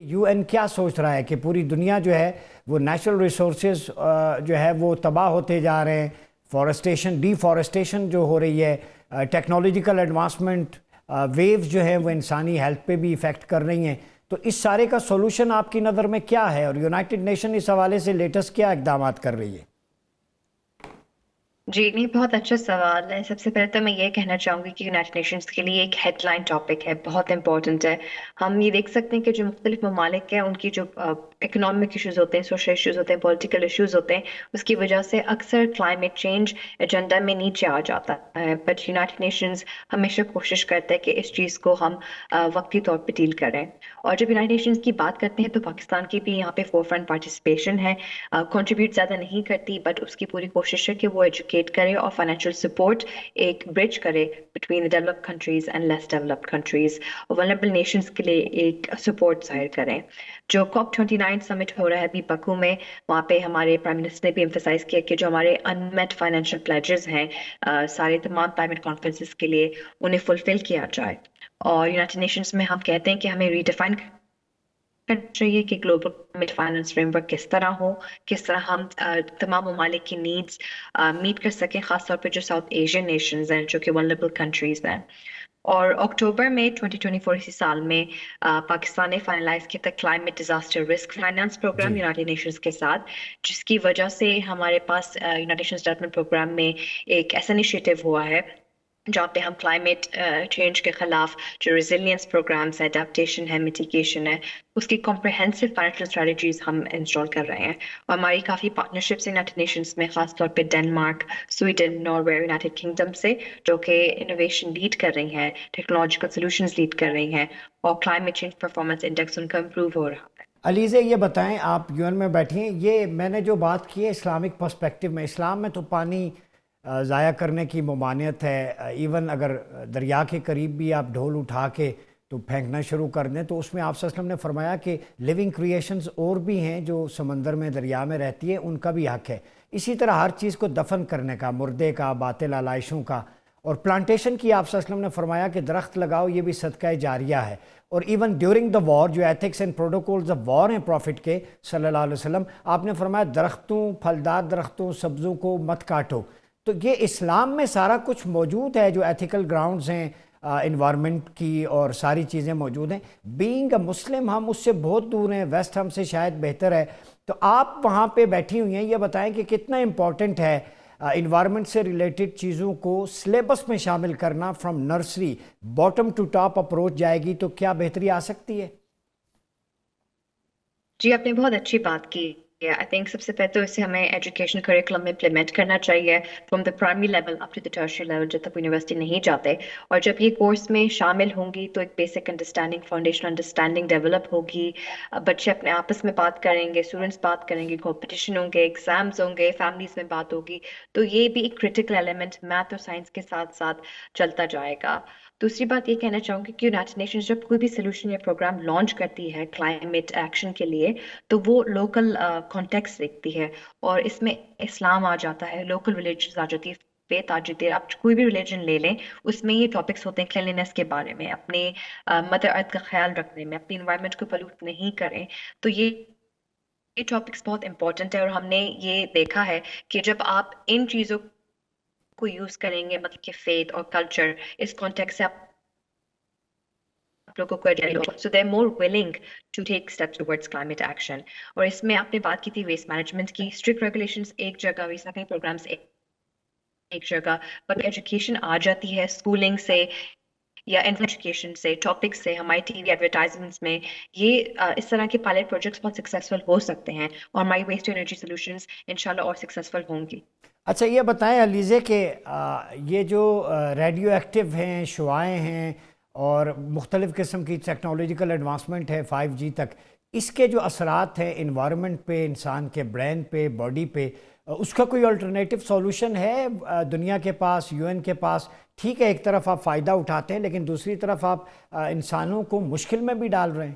You N کیا سوچ رہا ہے کہ پوری دنیا جو ہے وہ نیچرل ریسورسز جو ہے وہ تباہ ہوتے جا رہے ہیں، فارسٹیشن ڈی فارسٹیشن جو ہو رہی ہے، ٹیکنالوجیکل ایڈوانسمنٹ ویوز جو ہیں وہ انسانی ہیلتھ پہ بھی ایفیکٹ کر رہی ہیں، تو اس سارے کا سولوشن آپ کی نظر میں کیا ہے اور یونائٹڈ نیشن اس حوالے سے لیٹسٹ کیا اقدامات کر رہی ہے؟ جی نہیں، بہت اچھا سوال ہے۔ سب سے پہلے تو میں یہ کہنا چاہوں گی کہ یونائٹڈ نیشنز کے لیے ایک ہیڈ لائن ٹاپک ہے، بہت امپورٹنٹ ہے۔ ہم یہ دیکھ سکتے ہیں کہ جو مختلف ممالک ہیں ان کی جو اکنامک ایشوز ہوتے ہیں، سوشل ایشوز ہوتے ہیں، پولیٹیکل ایشوز ہوتے ہیں، اس کی وجہ سے اکثر کلائمیٹ چینج ایجنڈا میں نیچے آ جاتا ہے، بٹ یونائٹڈ نیشنز ہمیشہ کوشش کرتا ہے کہ اس چیز کو ہم وقتی طور پہ ڈیل کریں۔ اور جب یونائٹڈ نیشنز کی بات کرتے ہیں تو پاکستان کی بھی یہاں پہ فور فرنٹ پارٹیسپیشن ہے، کنٹریبیوٹ زیادہ نہیں کرتی، بٹ اس کی پوری کوشش ہے کہ وہ ایجوکیٹ کرے اور فائنینشیل سپورٹ ایک برج کرے between developed countries and less developed countries, اور ولنریبل نیشنز کے لیے ایک سپورٹ ظاہر کریں۔ جو COP 29 سمٹ ہو رہا ہے ابھی بکو میں، وہاں پہ ہمارے پرائم منسٹر نے بھی ایمفسائز کیا کہ جو ہمارے انمیٹ فائنینشیل پلیجز ہیں سارے تمام کلائمیٹ کانفرنسز کے لیے، انہیں فلفل کیا جائے۔ اور یونائٹڈ نیشنز میں ہم کہتے ہیں کہ ہمیں ریڈیفائن چاہیے کہ گلوبل فائنانس فریم ورک کس طرح ہو، کس طرح ہم تمام ممالک کی نیڈز میٹ کر سکیں، خاص طور پہ جو ساؤتھ ایشین نیشنز ہیں جو کہ ولنریبل کنٹریز ہیں۔ اور اکتوبر میں 2024 اسی سال میں پاکستان نے فائنلائز کیا تھا climate disaster risk finance program جی یونائٹڈ نیشنز کے ساتھ، جس کی وجہ سے ہمارے پاس یونائٹڈ نیشنز ڈیولپمنٹ پروگرام میں ایک ایسا انیشیٹو ہوا ہے جہاں پہ ہم کلائمیٹ چینج کے خلاف جو ریزیلینس پروگرامس ہے، اڈیپٹیشن ہے، میٹیگیشن ہے، اس کی کمپریہنسو فائنینشیل اسٹریٹجیز ہم انسٹال کر رہے ہیں۔ اور ہماری کافی پارٹنرشپس یونائٹڈ نیشنز میں، خاص طور پہ Denmark, Sweden, Norway, United kingdom سے، جو کہ انوویشن لیڈ کر رہی ہیں، ٹیکنالوجیکل سولوشنز لیڈ کر رہی ہیں، اور کلائمیٹ چینج پرفارمنس انڈیکس ان کا امپروو ہو رہا ہے۔ علیزہ یہ بتائیں، آپ یو این میں بیٹھی ہیں، یہ میں نے جو بات کی ہے اسلامک پرسپیکٹیو میں، اسلام میں تو پانی ضائع کرنے کی ممانعت ہے، ایون اگر دریا کے قریب بھی آپ ڈھول اٹھا کے تو پھینکنا شروع کر دیں تو اس میں آپ صلی اللہ علیہ وسلم نے فرمایا کہ لیونگ کریشنز اور بھی ہیں جو سمندر میں دریا میں رہتی ہے، ان کا بھی حق ہے۔ اسی طرح ہر چیز کو دفن کرنے کا، مردے کا، باطل علائشوں کا، اور پلانٹیشن کی آپ صلی اللہ علیہ وسلم نے فرمایا کہ درخت لگاؤ، یہ بھی صدقہ جاریہ ہے۔ اور ایون ڈیورنگ دا وار جو ethics and protocols of war ہیں پروفٹ کے صلی اللہ علیہ وسلم، آپ نے فرمایا درختوں، پھلدار درختوں، سبزوں کو مت کاٹو۔ تو یہ اسلام میں سارا کچھ موجود ہے، جو ایتھیکل گراؤنڈز ہیں انوائرمنٹ کی، اور ساری چیزیں موجود ہیں۔ بینگ اے مسلم ہم اس سے بہت دور ہیں، ویسٹ ہم سے شاید بہتر ہے، تو آپ وہاں پہ بیٹھی ہوئی ہیں، یہ بتائیں کہ کتنا امپورٹنٹ ہے انوائرمنٹ سے ریلیٹڈ چیزوں کو سلیبس میں شامل کرنا، from nursery bottom to top approach جائے گی تو کیا بہتری آ سکتی ہے؟ جی آپ نے بہت اچھی بات کی ہے۔ آئی تھنک سب سے پہلے تو اسے ہمیں ایجوکیشن کریکولم میں امپلیمنٹ کرنا چاہیے، from the primary level up to the tertiary level, جب تک یونیورسٹی نہیں جاتے۔ اور جب یہ کورس میں شامل ہوں گی تو ایک basic understanding, foundational understanding develop ہوگی، بچے اپنے آپس میں بات کریں گے، اسٹوڈنٹس بات کریں گے، کمپٹیشن ہوں گے، ایگزامز ہوں گے، فیملیز میں بات ہوگی، تو یہ بھی ایک کریٹیکل ایلیمنٹ میتھ اور سائنس کے ساتھ ساتھ چلتا جائے گا۔ دوسری بات یہ کہنا چاہوں گی کہ یونائٹڈ نیشنز جب کوئی بھی سولوشن یا پروگرام لانچ کرتی ہے کلائمیٹ ایکشن کے لیے، تو وہ لوکل کانٹیکس دیکھتی ہے، اور اس میں اسلام آ جاتا ہے، لوکل ریلیجنز آ جاتی ہے، فیتھ آ جاتی ہے۔ آپ کوئی بھی ریلیجن لے لیں، اس میں یہ ٹاپکس ہوتے ہیں کلینلینس کے بارے میں، اپنے مدر ارتھ کا خیال رکھنے میں، اپنی انوائرمنٹ کو پلیوٹ نہیں کریں۔ تو یہ ٹاپکس بہت امپورٹنٹ ہے، اور ہم نے یہ دیکھا ہے کہ جب آپ ان چیزوں کو یوز کریں گے، مطلب کہ فیتھ اور کلچر اس کانٹیکس سے آپ لوگوں کو so they more willing to take steps towards climate action. اور اس میں آپ نے بات کی تھی ویسٹ مینجمنٹ کی، اسٹرکٹ ریگولیشنز ایک جگہ، ریسائکلنگ پروگرامس ایک جگہ، پر ایجوکیشن آ جاتی ہے اسکولنگ سے یا ایجوکیشن سے، ٹاپکس سے، ہماری ٹی وی ایڈورٹائزمنٹس میں، یہ اس طرح کے پائلٹ پروجیکٹس بہت سکسیزفل ہو سکتے ہیں، اور ہماری ویسٹ ٹو انرجی سولوشنز انشاءاللہ اور سکسیزفل ہوں گی۔ اچھا یہ بتائیں علیزے کہ یہ جو ریڈیو ایکٹیو ہیں، شعاعیں ہیں، اور مختلف قسم کی ٹیکنالوجیکل ایڈوانسمنٹ ہے 5G تک، اس کے جو اثرات ہیں انوائرمنٹ پہ، انسان کے برین پہ، باڈی پہ، اس کا کوئی الٹرنیٹو سولوشن ہے دنیا کے پاس، یو این کے پاس؟ ٹھیک ہے ایک طرف آپ فائدہ اٹھاتے ہیں لیکن دوسری طرف آپ انسانوں کو مشکل میں بھی ڈال رہے ہیں۔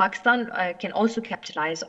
Pakistan can also capitalize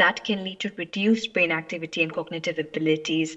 that can lead to reduced brain activity and cognitive abilities।